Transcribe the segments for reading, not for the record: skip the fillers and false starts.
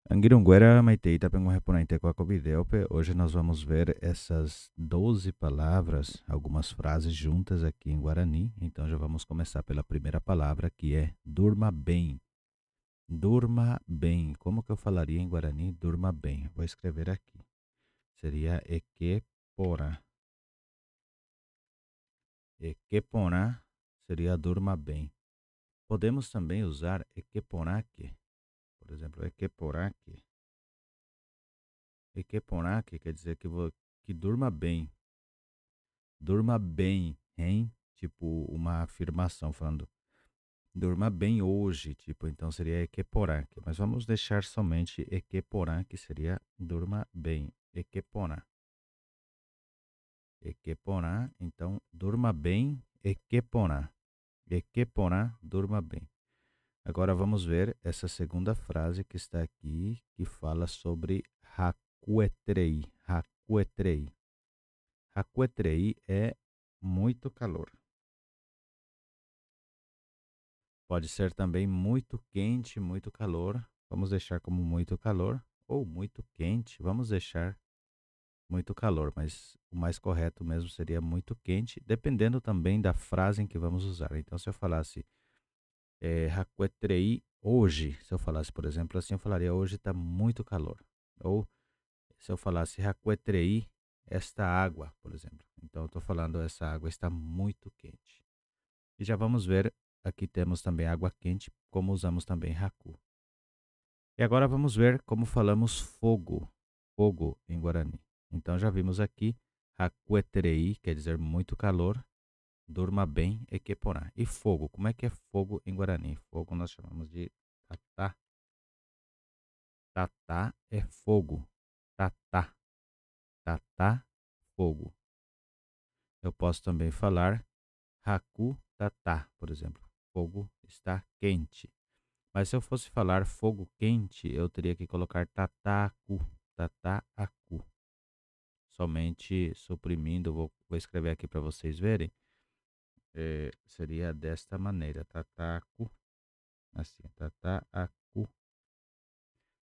Angirunguera Maiteita Penguareponente Quacobidelpe. Hoje nós vamos ver essas 12 palavras, algumas frases juntas aqui em Guarani. Então já vamos começar pela primeira palavra, que é durma bem. Durma bem. Como que eu falaria em Guarani? Durma bem. Vou escrever aqui. Seria equepora. Equepora seria durma bem. Podemos também usar equeporaque. Por exemplo, equeporaque. Equeporaque quer dizer que durma bem. Durma bem, hein? Tipo uma afirmação falando durma bem hoje, tipo, então seria equeporaque. Mas vamos deixar somente equeporá, que seria durma bem. Equeporá. Equeporá, então durma bem, equeporá. Equeporá, durma bem. Agora vamos ver essa segunda frase que está aqui, que fala sobre hakuetrei. Hakuetrei. Hakuetrei é muito calor. Pode ser também muito quente, muito calor. Vamos deixar como muito calor. Ou muito quente, vamos deixar muito calor. Mas o mais correto mesmo seria muito quente, dependendo também da frase em que vamos usar. Então, se eu falasse hakuetrei hoje, se eu falasse, por exemplo, assim, eu falaria hoje está muito calor. Ou se eu falasse hakuetrei esta água, por exemplo. Então, eu estou falando essa água está muito quente. E já vamos ver, aqui temos também água quente, como usamos também haku. E agora vamos ver como falamos fogo, fogo em Guarani. Então já vimos aqui, hakueterei, quer dizer muito calor, durma bem, equeporá. E fogo, como é que é fogo em Guarani? Fogo nós chamamos de tatá. Tatá é fogo, tatá, tatá, fogo. Eu posso também falar haku tatá, por exemplo, fogo está quente. Mas se eu fosse falar fogo quente, eu teria que colocar tataku, tataaku. Somente suprimindo, vou escrever aqui para vocês verem. Seria desta maneira, tataku, assim, tataaku.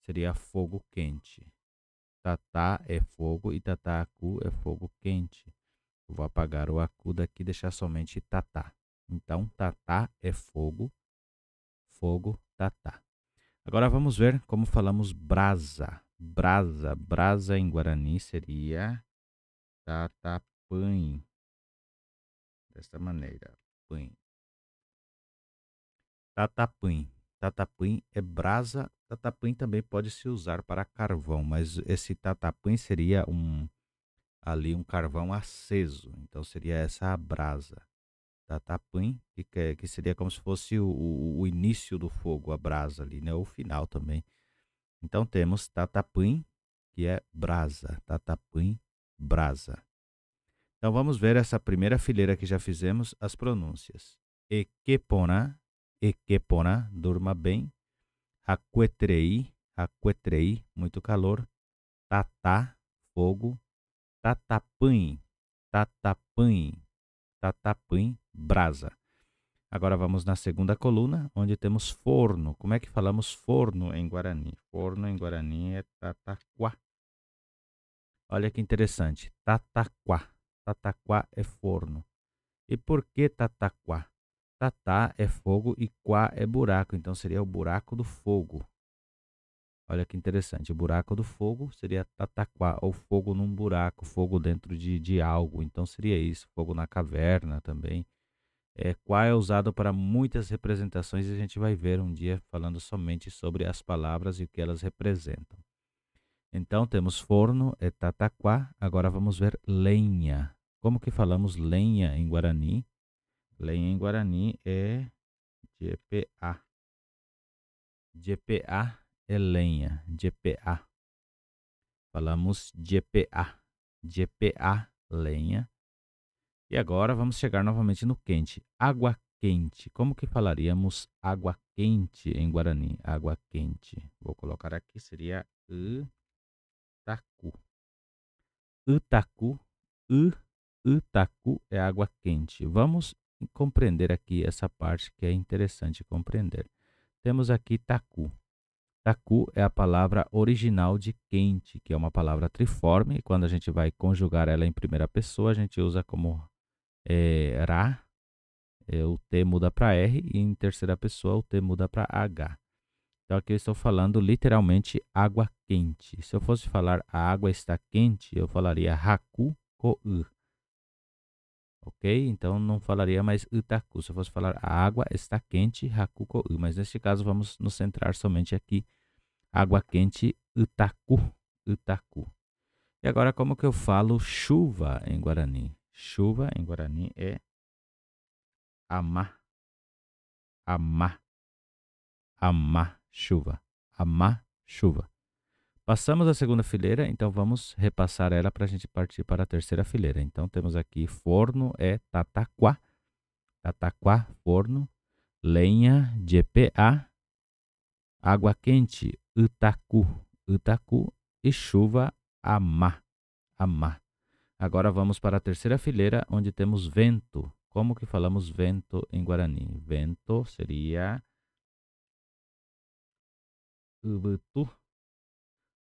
Seria fogo quente. Tatá é fogo e tataaku é fogo quente. Eu vou apagar o aku daqui e deixar somente tatá. Então, tatá é fogo, fogo, tatá. Agora vamos ver como falamos brasa. Brasa, brasa em Guarani seria tatapãe. Desta maneira, pãe. Tatapãe. Tatapãe é brasa. Tatapãe também pode se usar para carvão, mas esse tatapãe seria ali um carvão aceso. Então seria essa a brasa. Tatapãe, que seria como se fosse o início do fogo, a brasa ali, né? O final também. Então temos tatapãe, que é brasa. Tatapãe, brasa. Então vamos ver essa primeira fileira que já fizemos, as pronúncias. Equeporá, equeporá, durma bem. Hakuetrei, hakuetrei, muito calor. Tatá, fogo. Tatapãe, tatapãe, tatapãe, brasa. Agora vamos na segunda coluna, onde temos forno. Como é que falamos forno em Guarani? Forno em Guarani é tataquá. Olha que interessante. Tataquá. Tataquá é forno. E por que tataquá? Tatá é fogo e quá é buraco. Então seria o buraco do fogo. Olha que interessante. O buraco do fogo seria tataquá. Ou fogo num buraco, fogo dentro de algo. Então seria isso. Fogo na caverna também. Quá é usado para muitas representações e a gente vai ver um dia falando somente sobre as palavras e o que elas representam. Então temos forno, é tataquá. Agora vamos ver lenha. Como que falamos lenha em Guarani? Lenha em Guarani é GPA. GPA é lenha. GPA. Falamos GPA. GPA, lenha. E agora vamos chegar novamente no quente. Água quente. Como que falaríamos água quente em Guarani? Água quente. Vou colocar aqui, seria Itacu. Itacu. Itacu é água quente. Vamos compreender aqui essa parte que é interessante compreender. Temos aqui Itacu. taku é a palavra original de quente, que é uma palavra triforme. E quando a gente vai conjugar ela em primeira pessoa, a gente usa como ra, o T muda para R, e em terceira pessoa o T muda para H. Então aqui eu estou falando literalmente água quente. Se eu fosse falar a água está quente, eu falaria haku ko u. Ok? Então não falaria mais itaku. Se eu fosse falar a água está quente, haku ko u. Mas neste caso vamos nos centrar somente aqui. Água quente, itaku. Itaku. E agora como que eu falo chuva em Guarani? Chuva em Guarani é ama. Ama. Ama. Chuva. Ama. Chuva. Passamos a segunda fileira, então vamos repassar ela para a gente partir para a terceira fileira. Então temos aqui forno é tataquá. Tataquá, forno. Lenha, GPA. Água quente, itaku. Itaku. E chuva, ama. Ama. Agora vamos para a terceira fileira, onde temos vento. Como que falamos vento em Guarani? Vento seria ubutu.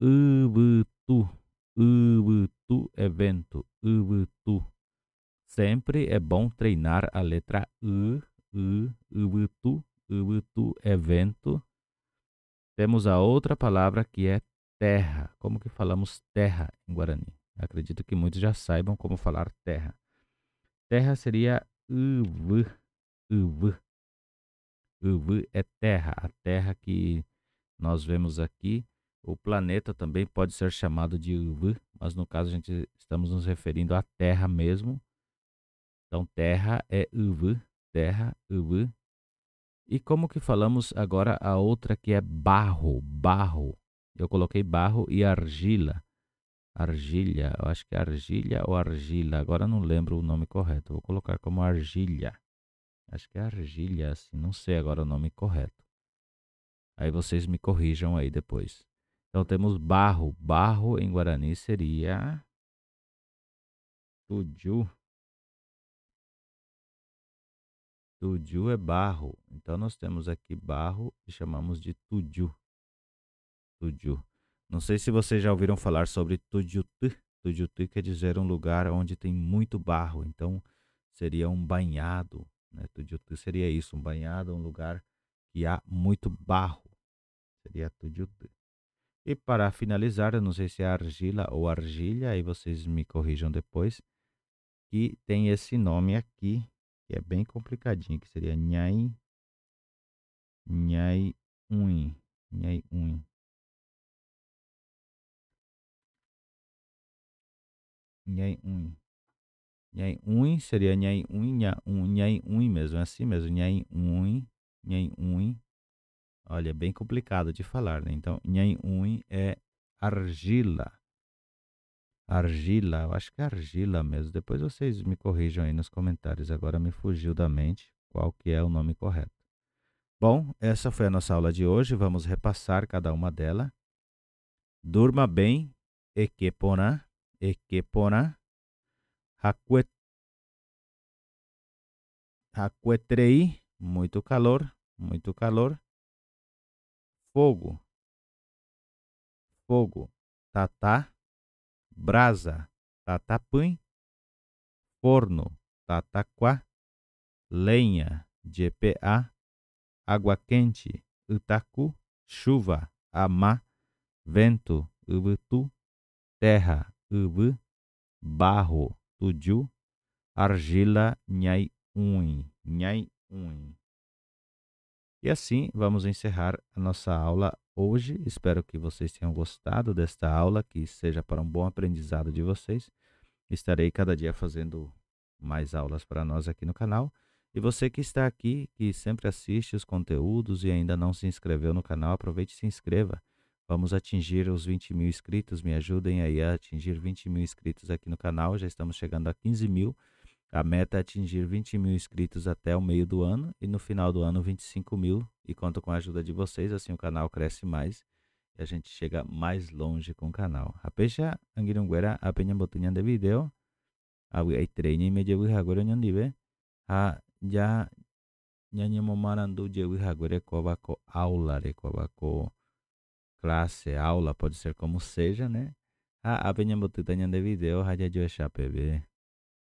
Ubutu. Ubutu é vento. Ubutu. Sempre é bom treinar a letra ubutu. Ubutu é vento. Temos a outra palavra que é terra. Como que falamos terra em Guarani? Acredito que muitos já saibam como falar terra. Terra seria uv. Uv. Uv é terra. A terra que nós vemos aqui. O planeta também pode ser chamado de uv, mas no caso a gente estamos nos referindo à terra mesmo. Então terra é uv. Terra, uv. E como que falamos agora a outra que é barro? Barro. Eu coloquei barro e argila. Argilha, eu acho que é argilha ou argila, agora não lembro o nome correto. Vou colocar como argilha. Acho que é argilha, assim, não sei agora o nome correto. Aí vocês me corrijam aí depois. Então temos barro. Barro em Guarani seria tuju. Tuju é barro. Então nós temos aqui barro e chamamos de tuju. Tuju. Não sei se vocês já ouviram falar sobre Tujutu. Tujutu quer dizer um lugar onde tem muito barro. Então, seria um banhado. Né? Tujutu seria isso, um banhado, um lugar que há muito barro. Seria Tujutu. E para finalizar, eu não sei se é argila ou argilha, aí vocês me corrijam depois, que tem esse nome aqui, que é bem complicadinho, que seria Nhai, Nhai Ui. Nhai Ui. Nhai Ui. Nhai Ui seria Nhai Ui, Nhai Ui mesmo, é assim mesmo, Nhai Ui, Nhai Ui. Olha, é bem complicado de falar, né? Então, Nhai Ui é argila. Argila, eu acho que é argila mesmo. Depois vocês me corrijam aí nos comentários. Agora me fugiu da mente qual que é o nome correto. Bom, essa foi a nossa aula de hoje. Vamos repassar cada uma delas. Durma bem, equepona, equepona, hakuetrei, muito calor, muito calor. Fogo, fogo, tatá, brasa, tatapuim, forno, tataquá, lenha, GPA, água quente, itaku, chuva, amá, vento, ubutu, terra, ubu, barro, tuju, argila, nhai, nhai, E assim vamos encerrar a nossa aula hoje. Espero que vocês tenham gostado desta aula, que seja para um bom aprendizado de vocês. Estarei cada dia fazendo mais aulas para nós aqui no canal. E você que está aqui, que sempre assiste os conteúdos e ainda não se inscreveu no canal, aproveite e se inscreva. Vamos atingir os 20 mil inscritos. Me ajudem aí a atingir 20 mil inscritos aqui no canal. Já estamos chegando a 15 mil. A meta é atingir 20 mil inscritos até o meio do ano e no final do ano 25 mil. E conto com a ajuda de vocês, assim o canal cresce mais e a gente chega mais longe com o canal. Apesha angirunguera apenya botunya de video. Awi ai treine me jewi hagore nyondibe. Ha ya nyanyi momarandu jewi hagore ko bako aula re ko bako classe, aula, pode ser como seja, né? Ah, apenyambutu tanya de video, haja jo SHPB.